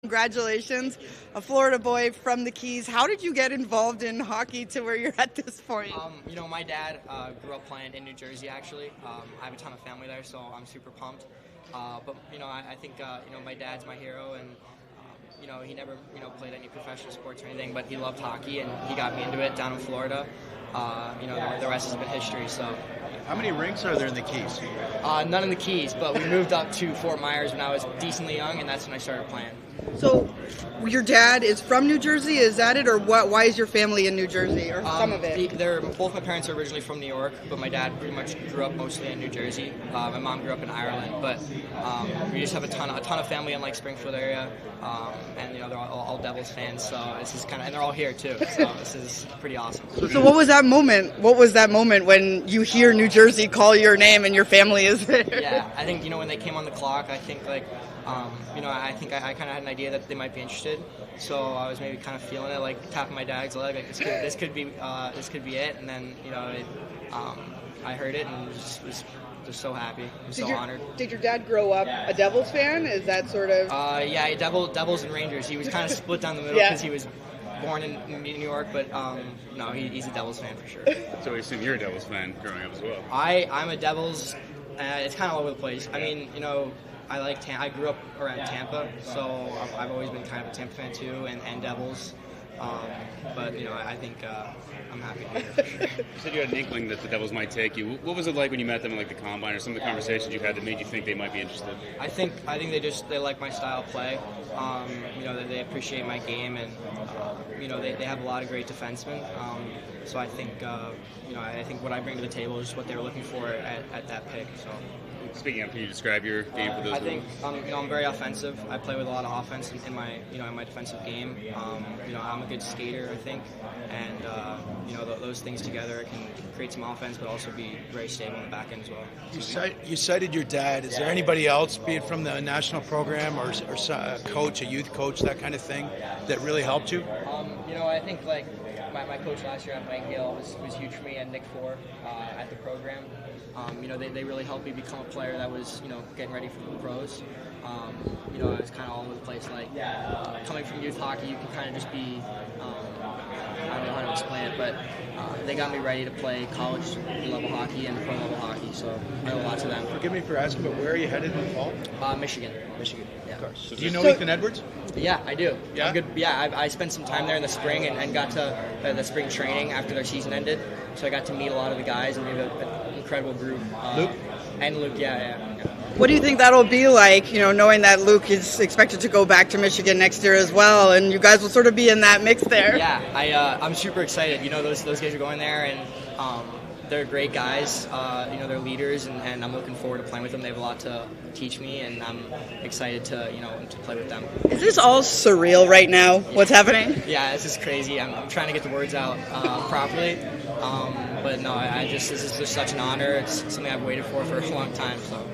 Congratulations, a Florida boy from the Keys. How did you get involved in hockey to where you're at this point? My dad grew up playing in New Jersey, actually. I have a ton of family there, so I'm super pumped. I think my dad's my hero, and he never played any professional sports or anything, but he loved hockey, and he got me into it down in Florida. The rest has been history. So, how many rinks are there in the Keys? None in the Keys, but we moved up to Fort Myers when I was decently young, and that's when I started playing. So, your dad is from New Jersey, is that it, or what? Why is your family in New Jersey, or some of it? Both my parents are originally from New York, but my dad pretty much grew up mostly in New Jersey. My mom grew up in Ireland, but we just have a ton of family in Springfield area, and they're all Devils fans. So this is and they're all here too. So this is pretty awesome. So what was that moment? What was that moment when you hear New Jersey call your name and your family is there? Yeah, I think when they came on the clock, I think I think I kind of had an idea that they might be interested, so I was maybe kind of feeling it, tapping my dad's leg, this could be it, and then I heard it and was just so happy, honored. Did your dad grow up a Devils fan? Is that sort of? Yeah, Devils and Rangers. He was kind of split down the middle because he was born in New York, but no, he's a Devils fan for sure. So I assume you're a Devils fan growing up as well. I'm a Devils. It's kind of all over the place. I mean, I grew up around Tampa, so I've always been kind of a Tampa fan too, and Devils. But I think I'm happy to be here for sure. You said you had an inkling that the Devils might take you. What was it like when you met them in the combine, or some of the conversations you had that made you think they might be interested? I think they like my style of play. They appreciate my game, and they have a lot of great defensemen. So I think I think what I bring to the table is what they were looking for at that pick. So. Speaking of, can you describe your game for those? I think I'm very offensive. I play with a lot of offense in my my defensive game. I'm a good skater, I think, and those things together can create some offense, but also be very stable in the back end as well. You cited your dad. Is there anybody else, be it from the national program or a coach, a youth coach, that kind of thing, that really helped you? I think my coach last year at Mike Gill was huge for me, and Nick Four at the program. They really helped me become a player that was getting ready for the pros. I was kind of all over the place. Coming from youth hockey, you can kind of just be I don't know how to explain it, but they got me ready to play college level hockey and pro level hockey. So I owe a lot to them. Forgive me for asking, but where are you headed in the fall? Michigan. Yeah. Of course. Do you know Ethan Edwards? Yeah, I do. Yeah? I'm good. Yeah, I spent some time there in the spring and got to the spring training after their season ended. So I got to meet a lot of the guys, and we have an incredible group. Luke? And Luke, yeah. What do you think that'll be like, knowing that Luke is expected to go back to Michigan next year as well, and you guys will sort of be in that mix there? Yeah, I'm super excited. Those guys are going there, and they're great guys. They're leaders, and I'm looking forward to playing with them. They have a lot to teach me, and I'm excited to play with them. Is this all surreal right now? What's happening? Yeah, this is crazy. I'm trying to get the words out properly, but no, this is just such an honor. It's something I've waited for a long time. So.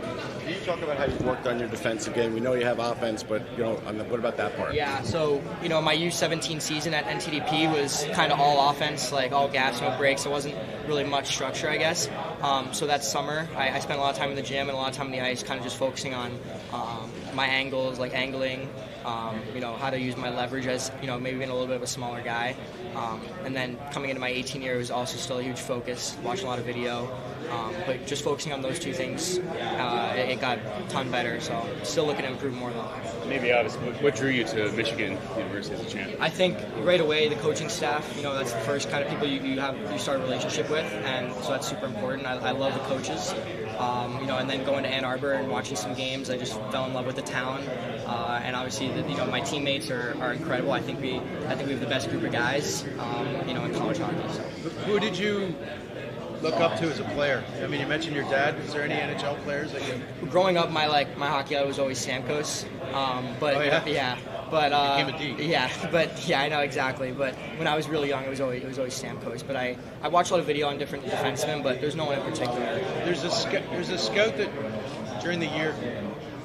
Can you talk about how you've worked on your defensive game? We know you have offense, but what about that part? Yeah, so my U17 season at NTDP was kind of all offense, all gas, no breaks. There wasn't really much structure, I guess. So that summer, I spent a lot of time in the gym and a lot of time on the ice, kind of just focusing on my angles, angling, how to use my leverage as maybe being a little bit of a smaller guy. And then coming into my 18 year was also still a huge focus, watching a lot of video. But just focusing on those two things, it got a ton better. So still looking to improve more though. Maybe obviously, what drew you to Michigan University as a champ? I think right away the coaching staff. That's the first kind of people you start a relationship with, and so that's super important. I love the coaches. And then going to Ann Arbor and watching some games, I just fell in love with the town. And obviously, my teammates are incredible. I think we have the best group of guys, in college hockey. So. Who did you look up to as a player? I mean, you mentioned your dad. Is there any NHL players that you? Growing up, my hockey idol was always Stamkos. But oh, yeah? Yeah. But became a D. Yeah, I know exactly. But when I was really young, it was always Stamkos. But I watched a lot of video on different defensemen, but there's no one in particular. There's a scout that during the year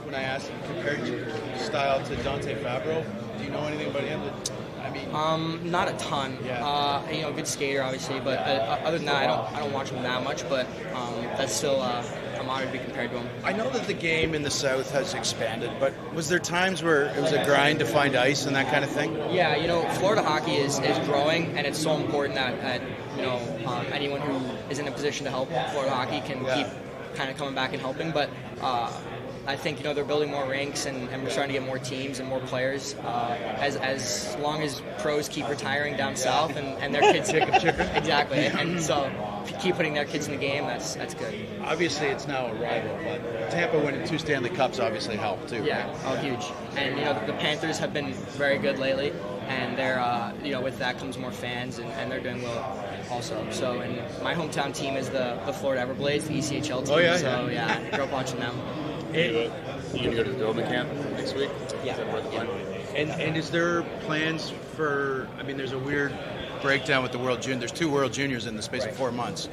when I asked him compared your style to Dante Fabro. Do you know anything about him? Not a ton. Yeah. Good skater obviously, but other than that, I don't watch him that much. But that's still a I'm honored to be compared to him. I know that the game in the South has expanded, but was there times where it was a grind to find ice and that kind of thing? Yeah, Florida hockey is growing, and it's so important that anyone who is in a position to help Florida hockey can keep kind of coming back and helping. But I think they're building more rinks, and we're trying to get more teams and more players. As long as pros keep retiring down south and their kids exactly, and so keep putting their kids in the game, that's good. Obviously, it's now a rival, but Tampa winning 2 Stanley Cups obviously helped too. Yeah, huge. And the Panthers have been very good lately, and they're with that comes more fans, and they're doing well also. So, and my hometown team is the Florida Everblades, the ECHL team. Oh yeah. So yeah, I grew up watching them. You gonna go to the development camp next week? Yeah. Is that part of the plan? And is there plans for? I mean, there's a weird breakdown with the World Junior. There's 2 World Juniors in the space of 4 months.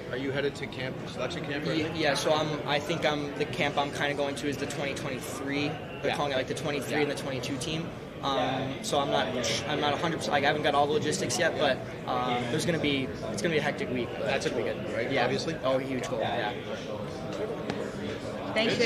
Are you headed to camp, selection camp? Yeah, so I think the camp I'm kind of going to is the 2023. They're calling it like the 23 and the 22 team. So I'm not 100%. Like I haven't got all the logistics yet, but it's gonna be a hectic week. But that's gonna be good, right? Yeah, Obviously. Oh, huge goal. Yeah. Thanks, Seamus.